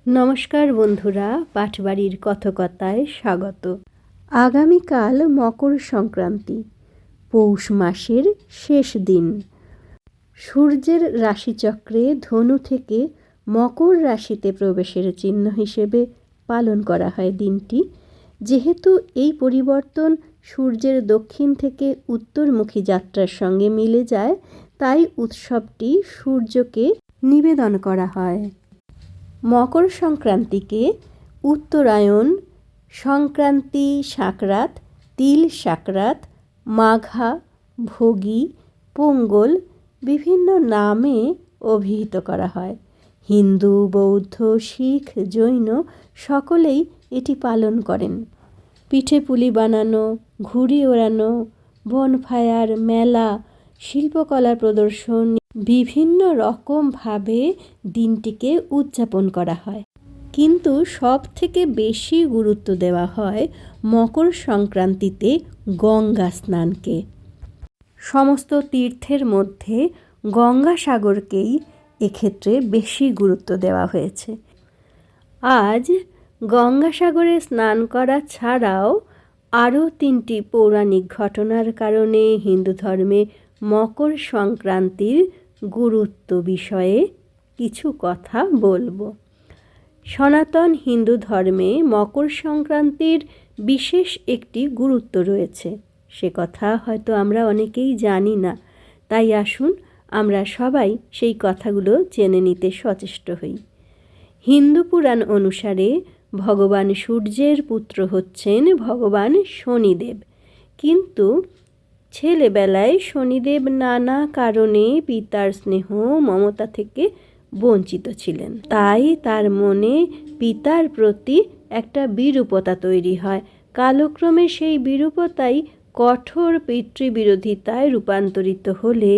নমস্কার বন্ধুরা, পাঠবাড়ির কথকতায় স্বাগত। আগামীকাল মকর সংক্রান্তি, পৌষ মাসের শেষ দিন। সূর্যের রাশিচক্রে ধনু থেকে মকর রাশিতে প্রবেশের চিহ্ন হিসেবে পালন করা হয় দিনটি। যেহেতু এই পরিবর্তন সূর্যের দক্ষিণ থেকে উত্তরমুখী যাত্রার সঙ্গে মিলে যায়, তাই উৎসবটি সূর্যকে নিবেদন করা হয়। মকর সংক্রান্তিকে উত্তরায়ণ সংক্রান্তি, সাকরাত, তিল সাকরাত, মাঘা, ভোগী, পোঙ্গল বিভিন্ন নামে অভিহিত করা হয়। হিন্দু, বৌদ্ধ, শিখ, জৈন সকলেই এটি পালন করেন। পিঠে পুলি বানানো, ঘুড়ি ওড়ানো, বনফায়ার, মেলা, শিল্পকলা প্রদর্শন বিভিন্ন রকমভাবে দিনটিকে উদযাপন করা হয়। কিন্তু সব থেকে বেশি গুরুত্ব দেওয়া হয় মকর সংক্রান্তিতে গঙ্গা স্নানকে। সমস্ত তীর্থের মধ্যে গঙ্গাসাগরকেই এক্ষেত্রে বেশি গুরুত্ব দেওয়া হয়েছে। আজ গঙ্গাসাগরে স্নান করা ছাড়াও আরও 3টি পৌরাণিক ঘটনার কারণে হিন্দু ধর্মে মকর সংক্রান্তির গুরুত্ব বিষয়ে কিছু কথা বলবো। সনাতন হিন্দু ধর্মে মকর সংক্রান্তির বিশেষ একটি গুরুত্ব রয়েছে, সে কথা হয়তো আমরা অনেকেই জানি না। তাই আসুন আমরা সবাই সেই কথাগুলো জেনে নিতে সচেষ্ট হই। হিন্দু পুরাণ অনুসারে ভগবান সূর্যের পুত্র হচ্ছেন ভগবান শনিদেব, কিন্তু ছেলেবেলায় শনিদেব নানা কারণে পিতার স্নেহ মমতা থেকে বঞ্চিত ছিলেন। তাই তার মনে পিতার প্রতি একটা বিরূপতা তৈরি হয়। কালক্রমে সেই বিরূপতাই কঠোর পিতৃবিরোধিতায় রূপান্তরিত হলে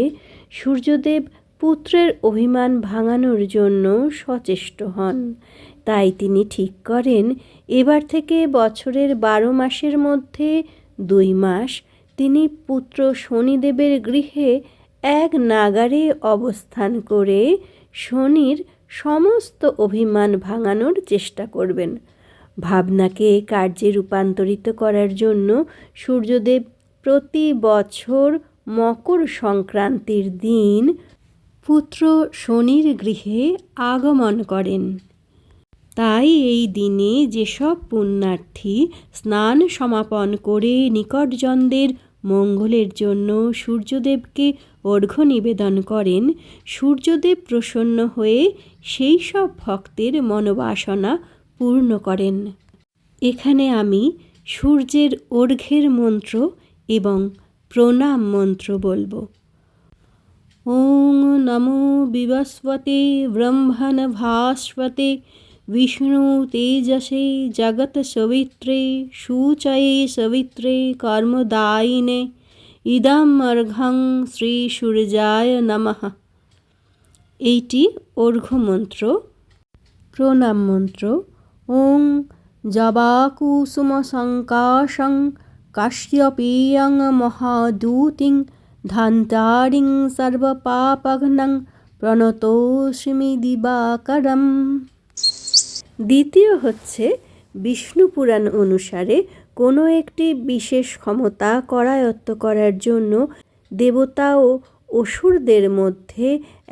সূর্যদেব পুত্রের অভিমান ভাঙানোর জন্য সচেষ্ট হন। তাই তিনি ঠিক করেন এবার থেকে বছরের 12 মাসের মধ্যে 2 মাস তিনি পুত্র শনিদেবের গৃহে এক নাগারে অবস্থান করে শনির সমস্ত অভিমান ভাঙানোর চেষ্টা করবেন। ভাবনাকে কার্যে রূপান্তরিত করার জন্য সূর্যদেব প্রতি বছর মকর সংক্রান্তির দিন পুত্র শনির গৃহে আগমন করেন। তাই এই দিনে যেসব পুণ্যার্থী স্নান সমাপন করে নিকটজনদের মঙ্গলের জন্য সূর্যদেবকে অর্ঘ্য নিবেদন করেন, সূর্যদেব প্রসন্ন হয়ে সেই সব ভক্তের মনোবাসনা পূর্ণ করেন। এখানে আমি সূর্যের অর্ঘ্যের মন্ত্র এবং প্রণাম মন্ত্র বলবো। ওং নমো বিবস্বতে ব্রহ্মণ ভাস্বতে विष्णु तेजसे जगत सवित्रे शुचये सवित्रे कर्मदायिने इदम् अर्घ्यं श्री সূর্যায় নমঃ। এইটি অর্ঘ্য মন্ত্র। প্রণাম মন্ত্র: ওং জবাকুসুম সংকাশং কাশ্যপেয়ং মহাদূতিং ধান্তারিং সর্বপাপঘ্নং প্রণতোস্মি দিবাকরম। দ্বিতীয় হচ্ছে বিষ্ণু পুরাণ অনুসারে কোনো একটি বিশেষ ক্ষমতা করায়ত্ত করার জন্য দেবতা ও অসুরদের মধ্যে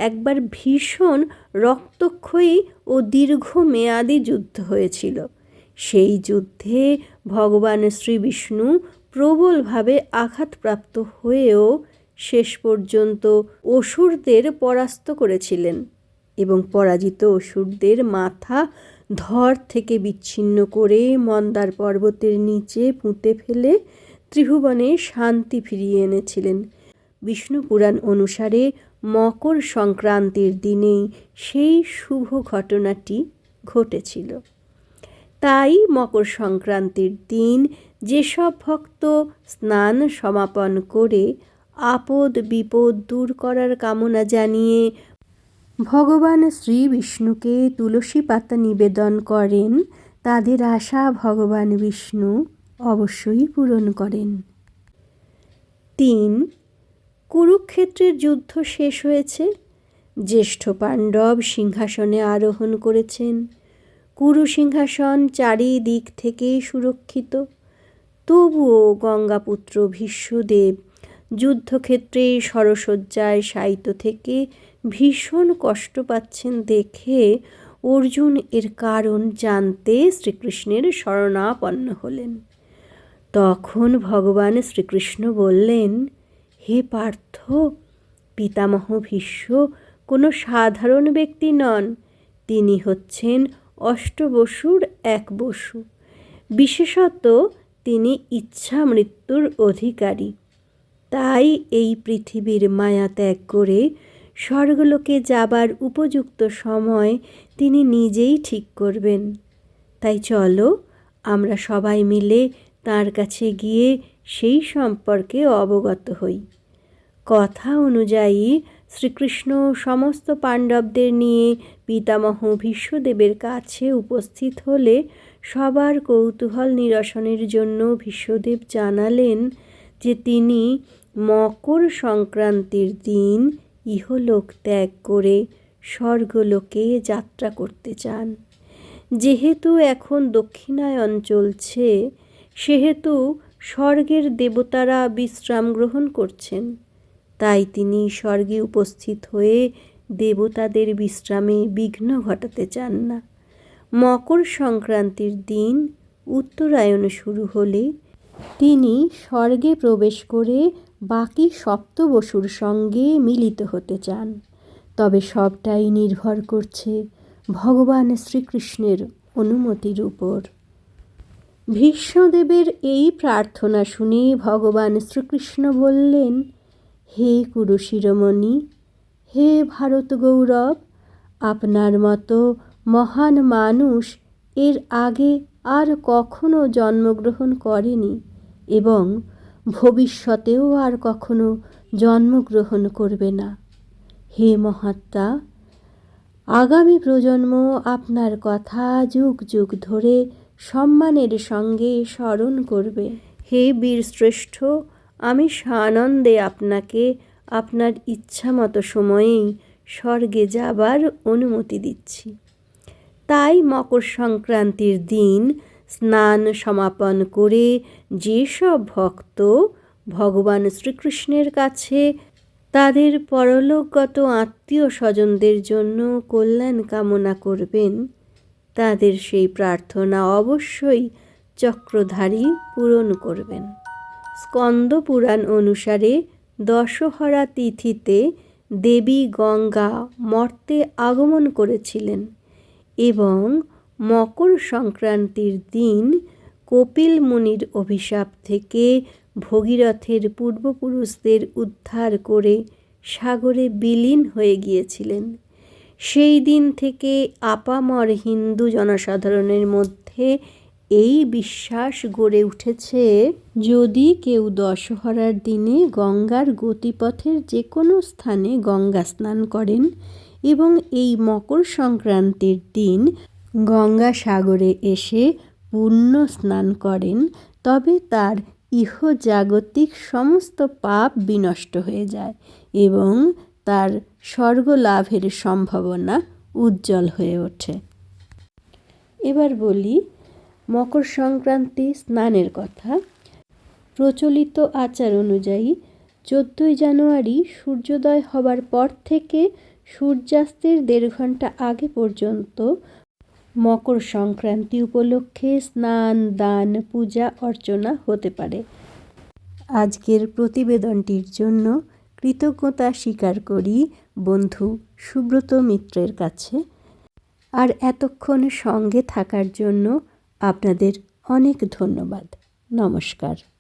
একবার ভীষণ রক্তক্ষয়ী ও দীর্ঘমেয়াদী যুদ্ধ হয়েছিল। সেই যুদ্ধে ভগবান শ্রী বিষ্ণু প্রবলভাবে আঘাতপ্রাপ্ত হয়েও শেষ পর্যন্ত অসুরদের পরাস্ত করেছিলেন এবং পরাজিত অসুরদের মাথা ধর থেকে বিচ্ছিন্ন করে মন্দার পর্বতের নিচে পুঁতে ফেলে ত্রিভুবনে শান্তি ফিরিয়ে এনেছিলেন। বিষ্ণু পুরাণ অনুসারে মকর সংক্রান্তির দিনেই সেই শুভ ঘটনাটি ঘটেছিল। তাই মকর সংক্রান্তির দিন যেসব ভক্ত স্নান সমাপন করে আপদ বিপদ দূর করার কামনা জানিয়ে ভগবান শ্রী বিষ্ণুকে তুলসী পাতা নিবেদন করেন, তাদের আশা ভগবান বিষ্ণু অবশ্যই পূরণ করেন। 3. কুরুক্ষেত্রের যুদ্ধ শেষ হয়েছে। জ্যেষ্ঠ পাণ্ডব সিংহাসনে আরোহণ করেছেন। কুরু সিংহাসন চারিদিক থেকে সুরক্ষিত। তবুও গঙ্গাপুত্র ভীষ্মদেব যুদ্ধক্ষেত্রে শরশয্যায় শায়িত থেকে ভীষণ কষ্ট পাচ্ছেন দেখে অর্জুন এর কারণ জানতে শ্রীকৃষ্ণের শরণাপন্ন হলেন। তখন ভগবান শ্রীকৃষ্ণ বললেন, হে পার্থ, পিতামহ ভীষ্ম কোনো সাধারণ ব্যক্তি নন, তিনি হচ্ছেন অষ্টবসুর এক বসু। বিশেষত তিনি ইচ্ছা মৃত্যুর অধিকারী। তাই এই পৃথিবীর মায়া ত্যাগ করে স্বর্গলোকে যাবার উপযুক্ত সময় তিনি নিজেই ঠিক করবেন। তাই চলো আমরা সবাই মিলে তার কাছে গিয়ে সেই সম্পর্কে অবগত হই। কথা অনুযায়ী শ্রীকৃষ্ণ সমস্ত পাণ্ডবদের নিয়ে পিতামহ ভীষ্মদেবের কাছে উপস্থিত হলে সবার কৌতূহল নিরসনের জন্য ভীষ্মদেব জানালেন যে তিনি মকর সংক্রান্তির দিন ইহলোক ত্যাগ করে স্বর্গলোকে যাত্রা করতে চান। যেহেতু এখন দক্ষিণায়ন চলছে, সেহেতু স্বর্গের দেবতারা বিশ্রাম গ্রহণ করছেন। তাই তিনি স্বর্গে উপস্থিত হয়ে দেবতাদের বিশ্রামে বিঘ্ন ঘটাতে চান না। মকর সংক্রান্তির দিন উত্তরায়ণ শুরু হলে তিনি স্বর্গে প্রবেশ করে বাকি সপ্তবসুর সঙ্গে মিলিত হতে চান। তবে সবটাই নির্ভর করছে ভগবান শ্রীকৃষ্ণের অনুমতির উপর। ভীষ্মদেবের এই প্রার্থনা শুনে ভগবান শ্রীকৃষ্ণ বললেন, হে কুরু শিরোমণি, হে ভারত গৌরব, আপনার মতো মহান মানুষ এর আগে আর কখনো জন্মগ্রহণ করেনি এবং ভবিষ্যতেও আর কখনো জন্মগ্রহণ করবে না। হে মহাত্মা, আগামী প্রজন্ম আপনার কথা যুগ যুগ ধরে সম্মানের সঙ্গে স্মরণ করবে। হে বীরশ্রেষ্ঠ, আমি সানন্দে আপনাকে আপনার ইচ্ছামতো সময়েই স্বর্গে যাবার অনুমতি দিচ্ছি। তাই মকর সংক্রান্তির দিন স্নান সমাপন করে যেসব ভক্ত ভগবান শ্রীকৃষ্ণের কাছে তাদের পরলোকগত আত্মীয় স্বজনদের জন্য কল্যাণ কামনা করবেন, তাদের সেই প্রার্থনা অবশ্যই চক্রধারী পূরণ করবেন। স্কন্দ পুরাণ অনুসারে দশহরা তিথিতে দেবী গঙ্গা মর্তে আগমন করেছিলেন এবং মকর সংক্রান্তির দিন কপিল মুনির অভিশাপ থেকে ভগীরথের পূর্বপুরুষদের উদ্ধার করে সাগরে বিলীন হয়ে গিয়েছিলেন। সেই দিন থেকে আপামর হিন্দু জনসাধারণের মধ্যে এই বিশ্বাস গড়ে উঠেছে, যদি কেউ দশহরার দিনে গঙ্গার গতিপথের যে কোনো স্থানে গঙ্গা স্নান করেন এবং এই মকর সংক্রান্তির দিন গঙ্গা সাগরে এসে পুণ্য স্নান করেন, তবে তার ইহজাগতিক সমস্ত পাপ বিনষ্ট হয়ে যায় এবং তার স্বর্গ লাভের সম্ভাবনা উজ্জ্বল হয়ে ওঠে। এবার বলি মকর সংক্রান্তি স্নানের কথা। প্রচলিত আচার অনুযায়ী 14ই জানুয়ারি সূর্যোদয় হবার পর থেকে সূর্যাস্তের 1.5 ঘন্টা আগে পর্যন্ত মকর সংক্রান্তি উপলক্ষে স্নান, দান, পূজা অর্চনা হতে পারে। আজকের প্রতিবেদনটির জন্য কৃতজ্ঞতা স্বীকার করি বন্ধু সুব্রত মিত্রের কাছে। আর এতক্ষণ সঙ্গে থাকার জন্য আপনাদের অনেক ধন্যবাদ। নমস্কার।